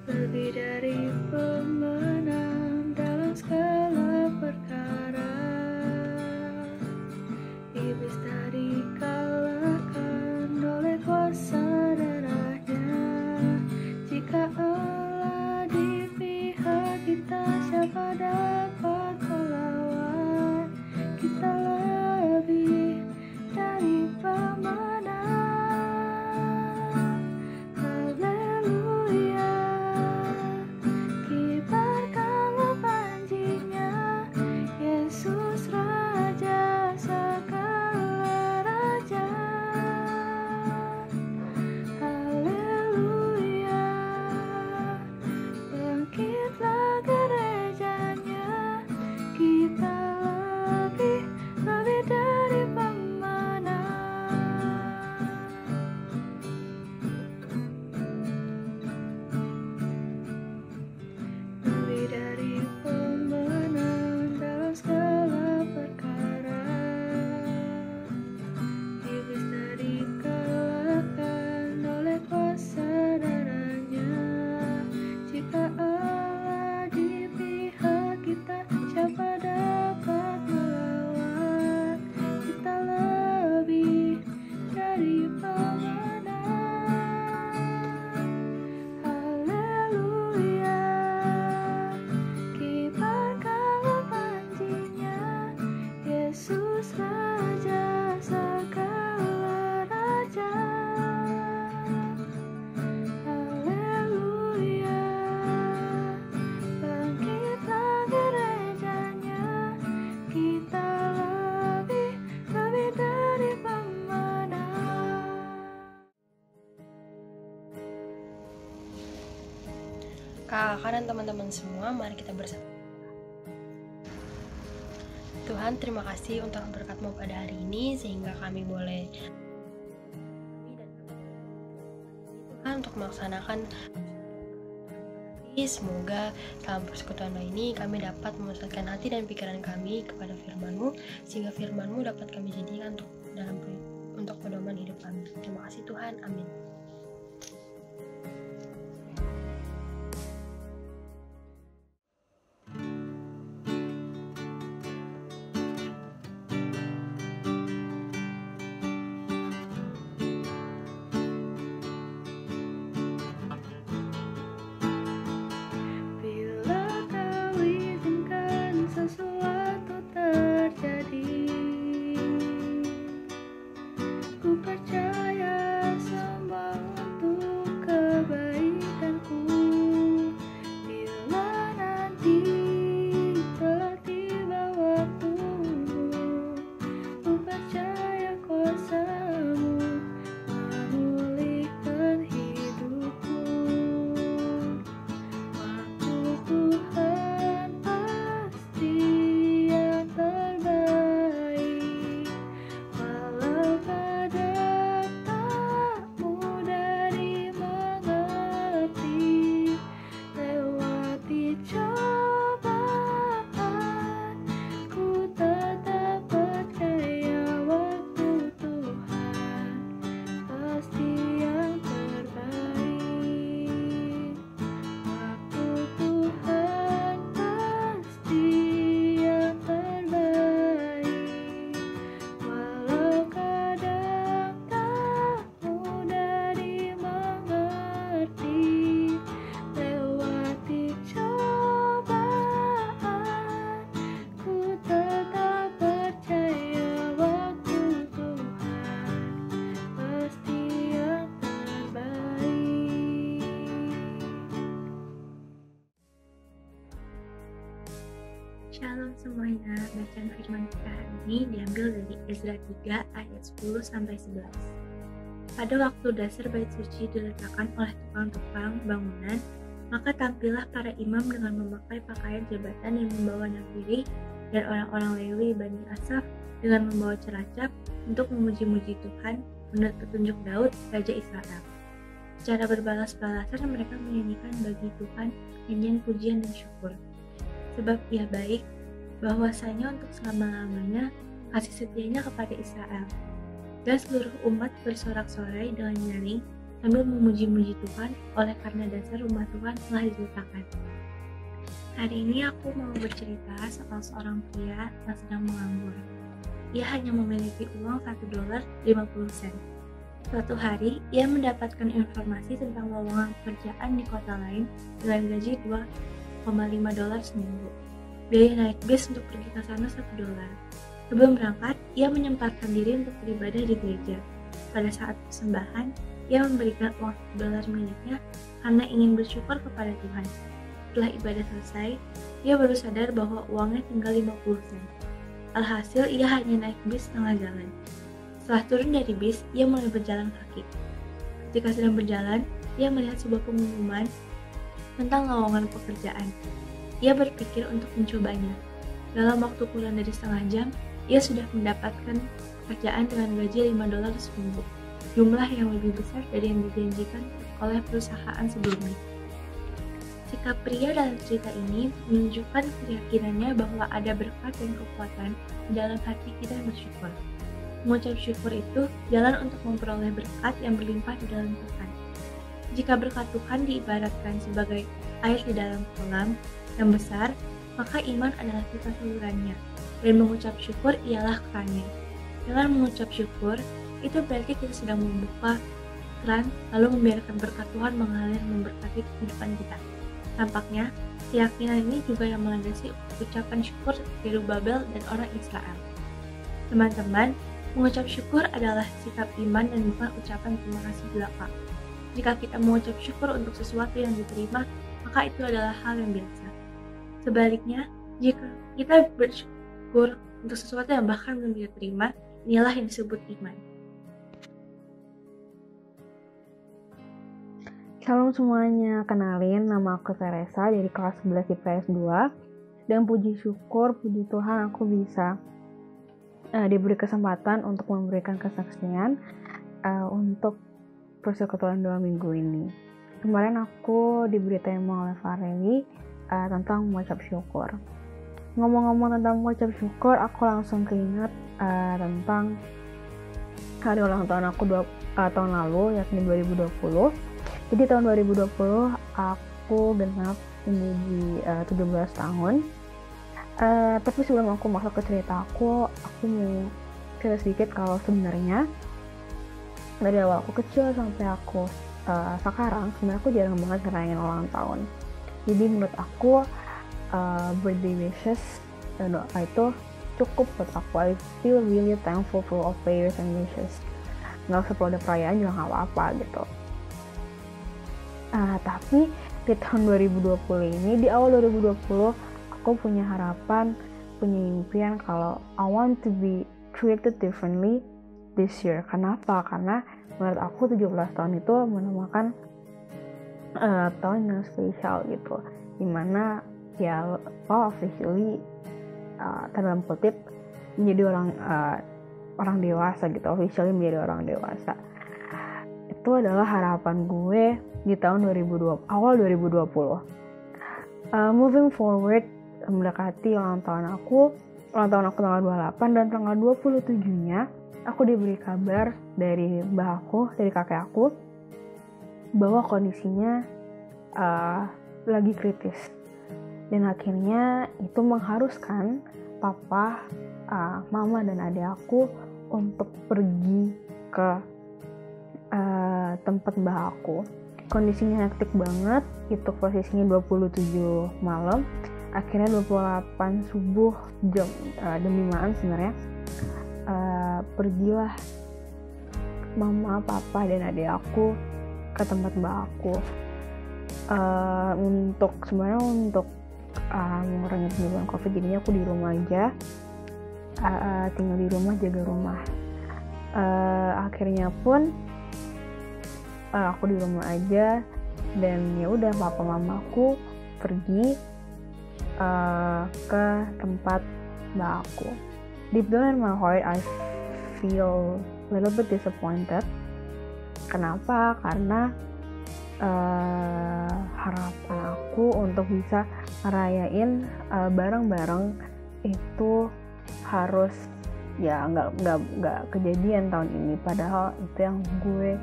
lebih dari pemenang dalam segala perkara. Iblis tadi kalahkan oleh kuasa darahnya. Jika Allah di pihak kita, siapa dapat melawan? Kita lebih dari pemenang. Haleluya, kibarkanlah panjinya, Yesus Raja segala raja. Haleluya, bangkitlah gerejanya, kita lebih dari pemenang. Lebih dari pemenang dalam segala perkara. Iblis tadi kalahkan oleh kuasa darahnya. Jika Allah di pihak kita, siapa dapat melawan? Kita lebih dari pemenang. Haleluya, kibarkanlah panjinya, Yesus Raja segala raja. Haleluya, bangkitlah gerejanya, kita lebih dari pemenang. Kakak dan teman-teman semua, mari kita bersama. Tuhan, terima kasih untuk berkat-Mu pada hari ini, sehingga kami boleh Tuhan untuk melaksanakan. Semoga dalam persekutuan ini kami dapat memusatkan hati dan pikiran kami kepada firman-Mu, sehingga firman-Mu dapat kami jadikan untuk pedoman hidup kami. Terima kasih Tuhan, amin. Bila Kau izinkan sesuatu terjadi, ku percaya semua untuk kebaikanku. Bila nanti telah tiba waktumu, ku percaya kuasa-Mu memulihkan hidupku. Waktu Tuhan pasti yang terbaik, walau kadang tak mudah dimengerti. Lewati cobaan, ku tetap percaya waktu Tuhan pasti yang terbaik. Waktu Tuhan pasti yang terbaik, walau kadang tak mudah dimengerti. Lewati cobaan, ku tetap percaya waktu Tuhan pasti yang terbaik. Shalom semuanya, bacaan firman kita hari ini diambil dari Ezra 3 ayat 10-11. Pada waktu dasar bait suci diletakkan oleh tukang-tukang bangunan, maka tampillah para imam dengan memakai pakaian jabatan yang membawa nafiri, dan orang-orang Lewi Bani Asaf dengan membawa ceracap untuk memuji-muji Tuhan menurut petunjuk Daud, Raja Israel. Secara berbalas-balasan mereka menyanyikan bagi Tuhan nyanyian pujian dan syukur. Sebab Ia baik, bahwasanya untuk selama-lamanya kasih setianya kepada Israel. Dan seluruh umat bersorak-sorai dengan nyaring, sambil memuji-muji Tuhan oleh karena dasar rumah Tuhan telah diletakkan. Hari ini aku mau bercerita soal seorang pria yang sedang menganggur. Ia hanya memiliki uang $1.50. Suatu hari, ia mendapatkan informasi tentang lowongan pekerjaan di kota lain dengan gaji $2,5 seminggu. Biaya naik bis untuk pergi ke sana $1. Sebelum berangkat, ia menyempatkan diri untuk beribadah di gereja. Pada saat persembahan, ia memberikan uang $1 miliknya karena ingin bersyukur kepada Tuhan. Setelah ibadah selesai, ia baru sadar bahwa uangnya tinggal 50 sen. Alhasil, ia hanya naik bis setengah jalan. Setelah turun dari bis, ia mulai berjalan kaki. Ketika sedang berjalan, ia melihat sebuah pengumuman tentang lowongan pekerjaan. Ia berpikir untuk mencobanya. Dalam waktu kurang dari setengah jam, ia sudah mendapatkan pekerjaan dengan gaji $5 seminggu, jumlah yang lebih besar dari yang dijanjikan oleh perusahaan sebelumnya. Sikap pria dalam cerita ini menunjukkan keyakinannya bahwa ada berkat dan kekuatan di dalam hati kita yang bersyukur. Mengucap syukur itu jalan untuk memperoleh berkat yang berlimpah di dalam Tuhan. Jika berkat Tuhan diibaratkan sebagai air di dalam kolam yang besar, maka iman adalah pipa salurannya, dan mengucap syukur ialah kerannya. Dengan mengucap syukur, itu berarti kita sedang membuka keran lalu membiarkan berkat Tuhan mengalir memberkati kehidupan kita. Tampaknya, keyakinan ini juga yang melandasi ucapan syukur Zerubabel dan orang Israel. Teman-teman, mengucap syukur adalah sikap iman dan bukan ucapan terima kasih belaka. Jika kita mengucap syukur untuk sesuatu yang diterima, maka itu adalah hal yang biasa. Sebaliknya, jika kita bersyukur untuk sesuatu yang bahkan belum diterima, inilah yang disebut iman. Shalom semuanya, kenalin nama aku Teresa dari kelas 11 IPS 2 dan puji Tuhan aku bisa diberi kesempatan untuk memberikan kesaksian untuk persekutuan 2 minggu ini. Kemarin aku diberi tema oleh Fareli tentang mengucap syukur. Ngomong-ngomong tentang mengucap syukur, aku langsung keinget tentang hari ulang tahun aku tahun lalu, yakni 2020. Jadi tahun 2020 aku genap menjadi 17 tahun. Tapi sebelum aku masuk ke cerita aku mau cerita sedikit kalau sebenarnya dari awal aku kecil sampai aku sekarang sebenarnya aku jarang banget ngerayain ulang tahun. Jadi menurut aku birthday wishes dan doa itu cukup buat aku. I feel really thankful for all prayers and wishes. Nggak usah perlu ada perayaan juga nggak apa-apa gitu. Tapi di tahun 2020 ini, di awal 2020 aku punya harapan, punya impian kalau I want to be treated differently this year. Kenapa? Karena menurut aku 17 tahun itu merupakan tahun yang spesial gitu, dimana ya lo officially dalam kutip menjadi orang dewasa gitu, officially menjadi orang dewasa. Itu adalah harapan gue di tahun awal 2020. Moving forward, mendekati ulang tahun aku tanggal 28 dan tanggal 27-nya aku diberi kabar dari kakek aku bahwa kondisinya lagi kritis. Dan akhirnya itu mengharuskan papa, mama dan adik aku untuk pergi ke tempat mbah aku. Kondisinya hektik banget, itu posisinya 27 malam, akhirnya 28 subuh jam 5-an sebenarnya, pergilah mama, papa dan adik aku ke tempat mbah aku untuk mengurangi penyebaran COVID. Jadinya aku di rumah aja, tinggal di rumah, jaga rumah. Akhirnya pun aku di rumah aja, dan ya udah papa mamaku pergi ke tempat mbak aku. Deep down in my heart I feel a little bit disappointed. Kenapa? Karena harapan aku untuk bisa ngerayain bareng-bareng itu harus ya nggak kejadian tahun ini. Padahal itu yang gue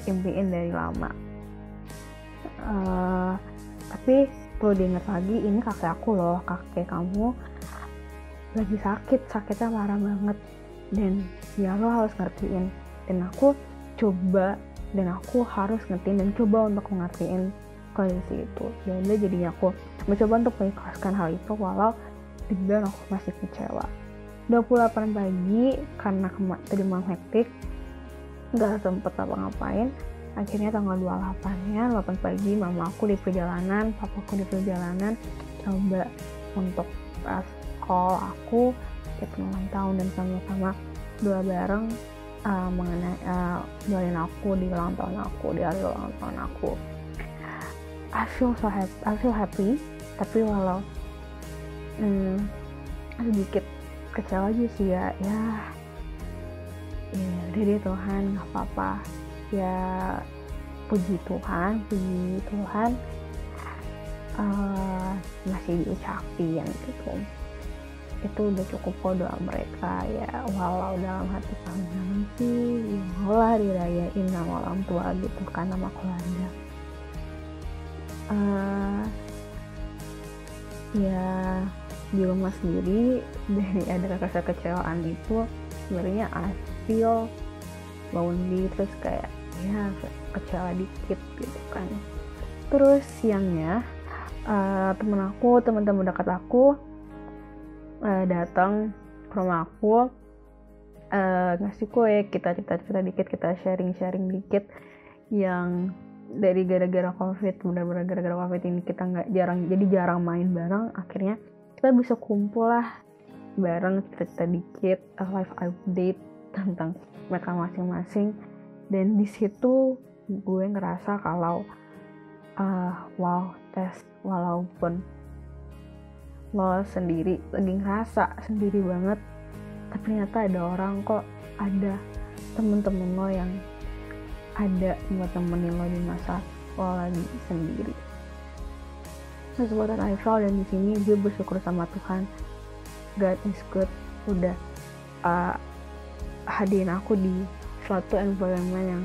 impiin dari lama. Tapi perlu diingat lagi, ini kakek aku loh, kakek kamu lagi sakitnya parah banget, dan ya lo harus ngertiin. Dan aku harus ngertiin dan coba untuk ngertiin kondisi itu. Dan jadinya aku mencoba untuk mengikhlaskan hal itu walau di dalam aku masih kecewa. 28 pagi karena tadi malam hektik, gak sempet apa-ngapain. Akhirnya tanggal 28-nya, 8 pagi, mama aku di perjalanan, papaku di perjalanan, coba untuk call aku, kita ulang tahun dan sama-sama doa bareng mengenai doain aku di ulang tahun aku, di hari ulang tahun aku. I feel happy, tapi walau sedikit kecewa aja sih ya udah deh Tuhan, nggak apa-apa ya, puji Tuhan masih diucapin gitu. Itu udah cukup kok doa mereka ya, walau dalam hati kami sih malah dirayain sama orang tua gitu kan, sama keluarga. Ya di rumah sendiri dari ada rasa kecewaan itu, sebenarnya I feel lonely, terus kayak ya kecewa dikit gitu kan. Terus siangnya teman-teman dekat aku datang ke rumah aku, ngasih kue, kita cerita dikit, kita sharing dikit, yang dari gara-gara covid, benar-benar gara-gara covid ini kita jarang main bareng. Akhirnya kita bisa kumpul lah bareng, cerita dikit, live update tentang mereka masing-masing. Dan di situ gue ngerasa kalau walaupun lo sendiri lagi ngerasa sendiri banget, tapi ternyata ada orang kok, ada temen-temen lo yang ada buat temenin lo di masa lo lagi sendiri. That's what I felt, dan di sini gue bersyukur sama Tuhan. God is good, udah hadirin aku di suatu environment yang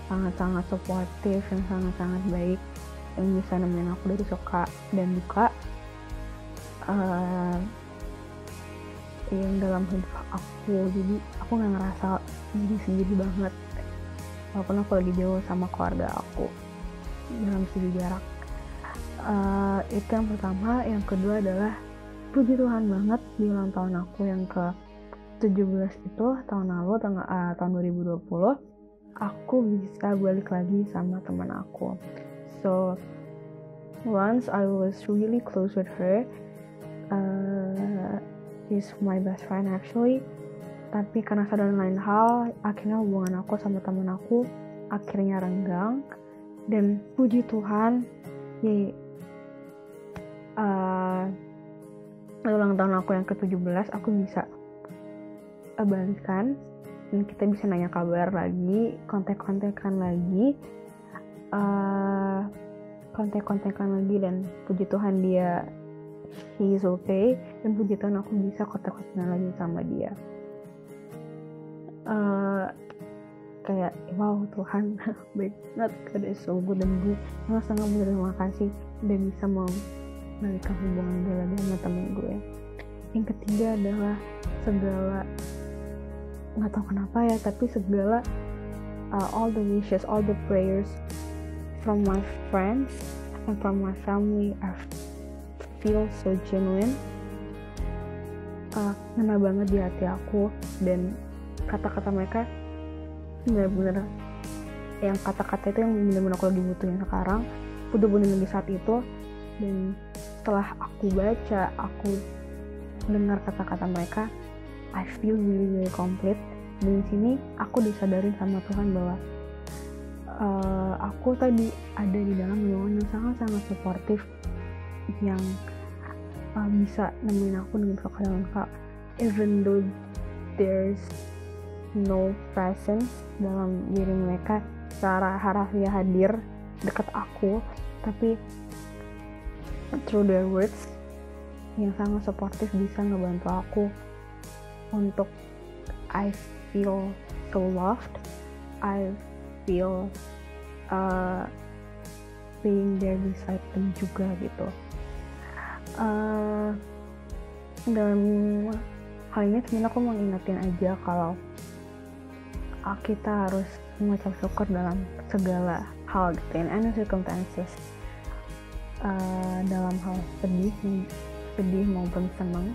sangat-sangat supportive, yang sangat-sangat baik, yang bisa nemenin aku dari suka dan duka, yang dalam hidup aku. Jadi aku nggak ngerasa sendiri banget walaupun aku lagi jauh sama keluarga aku dalam segi jarak. Itu yang pertama. Yang kedua adalah puji Tuhan banget di ulang tahun aku yang ke 17 itu tahun lalu, tahun 2020, aku bisa balik lagi sama teman aku. So once I was really close with her, she's my best friend actually, tapi karena satu dan lain hal akhirnya hubungan aku sama teman aku akhirnya renggang. Dan puji Tuhan di ulang tahun aku yang ke-17 aku bisa balikan, dan kita bisa nanya kabar lagi, kontak-kontakan lagi, dan puji Tuhan he is okay, dan puji Tuhan aku bisa kontak-kontakan lagi sama dia. Kayak wow, Tuhan baik banget, God is so good, dan gue sangat berterima kasih udah bisa membalikan hubungan gue lagi sama temen gue. Yang ketiga adalah segala, nggak tahu kenapa ya, tapi segala all the wishes, all the prayers from my friends and from my family, I feel so genuine, ngena banget di hati aku. Dan kata-kata mereka benar-benar yang kata-kata itu yang benar-benar aku lagi butuhin sekarang, benar-benar di saat itu. Dan setelah aku baca, aku dengar kata-kata mereka, I feel really, really complete. Dan di sini aku disadarin sama Tuhan bahwa aku tadi ada di dalam lingkungan yang sangat-sangat suportif, yang bisa nemenin aku dengan suka dan duka, even though there's no presence dalam diri mereka secara harafiah hadir dekat aku, tapi through their words yang sangat suportif bisa ngebantu aku untuk I feel so loved, I feel being there beside them juga gitu. Dalam hal ini sebenarnya aku mau ingetin aja kalau kita harus mengucap syukur dalam segala hal gitu, in any circumstances. Dalam hal sedih maupun senang.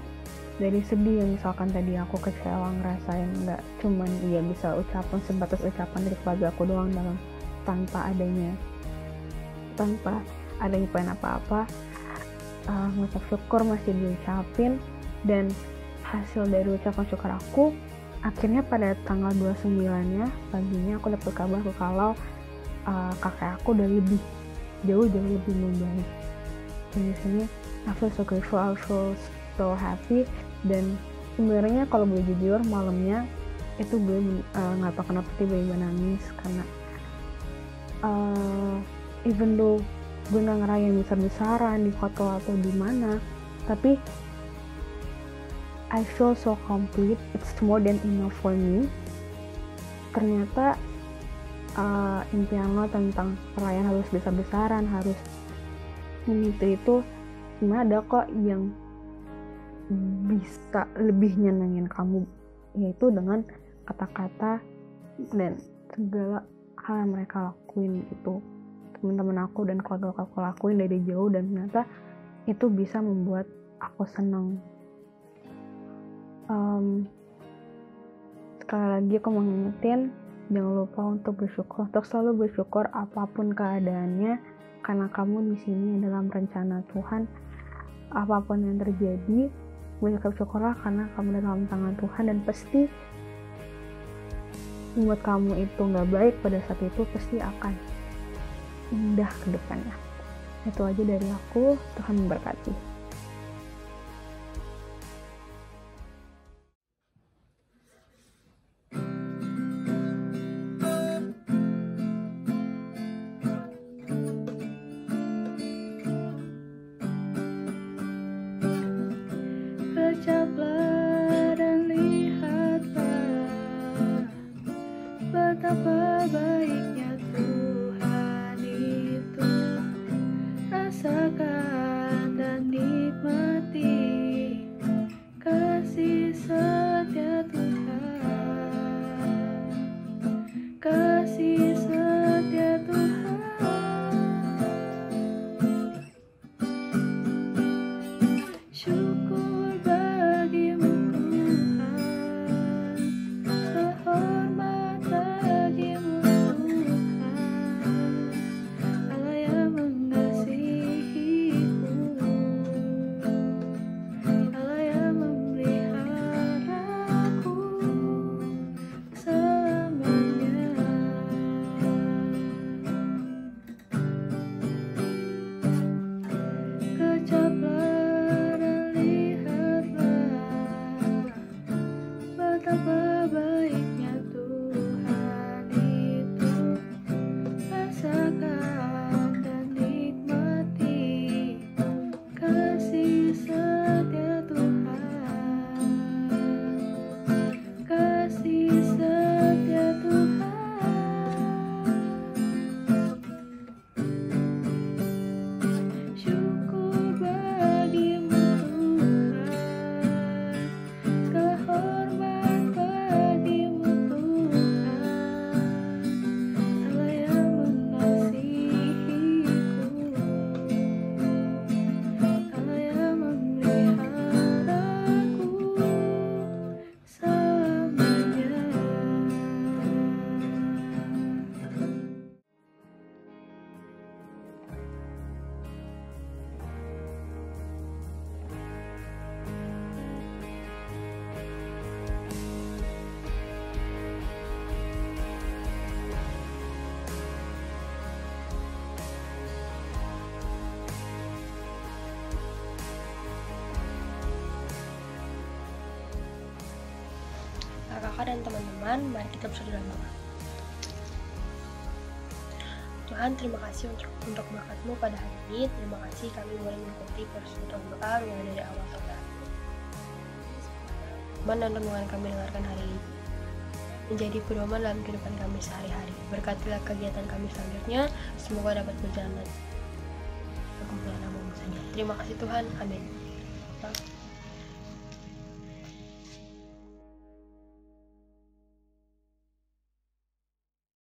Dari sedih yang misalkan tadi aku kecewa ngerasain nggak cuman bisa ucapan sebatas ucapan dari keluarga aku doang dalam tanpa adanya poin apa-apa, ngucap syukur masih diucapin, dan hasil dari ucapan syukur aku akhirnya pada tanggal 29-nya paginya aku dapat kabar kalau kakek aku udah jauh lebih membaik. Dan di sini I feel so grateful, I feel so happy. Dan sebenarnya kalau boleh jujur, malamnya itu gue nggak tahu kenapa tiba-tiba nangis karena even though gue nggak ngerayain besar-besaran di hotel atau di mana, tapi I feel so complete. It's more than enough for me. Ternyata impian lo tentang perayaan harus besar-besaran, harus itu sebenarnya ada kok yang bisa lebih nyenengin kamu, yaitu dengan kata-kata dan segala hal yang mereka lakuin itu, teman-teman aku dan keluarga aku lakuin dari jauh, dan ternyata itu bisa membuat aku senang. Sekali lagi aku mau ngingetin, jangan lupa untuk bersyukur, untuk selalu bersyukur apapun keadaannya, karena kamu di sini dalam rencana Tuhan. Apapun yang terjadi, bersyukur syukurlah karena kamu dalam tangan Tuhan, dan pasti buat kamu itu nggak baik pada saat itu pasti akan indah ke depannya. Itu aja dari aku. Tuhan memberkati. Kecaplah dan lihatlah betapa baiknya Tuhan itu. Rasakan dan nikmati kasih setia Tuhan, kasih setia Tuhan. Syukur bagimu Tuhan, terhormat bagimu Tuhan, Allah yang mengasihiku, Allah yang memeliharaku selamanya. Kecaplah betapa baiknya Tuhan itu. Rasakan dan nikmati kasih setia Tuhan, kasih setia Tuhan. Syukur bagimu Tuhan, kehormat bagimu Tuhan, Allah yang mengasihiku, Allah yang memeliharaku selamanya. Kakak dan teman-teman, mari kita berdoa dulu. Tuhan, terima kasih untuk berkat-Mu pada hari ini. Terima kasih kami boleh mengikuti persekutuan doa mulai dari awal sampai akhir. Teman dan renungan kami dengarkan hari ini. menjadi pedoman dalam kehidupan kami sehari-hari. Berkatilah kegiatan kami selanjutnya, semoga dapat berjalan. Aku nama saja. Terima kasih Tuhan, amin.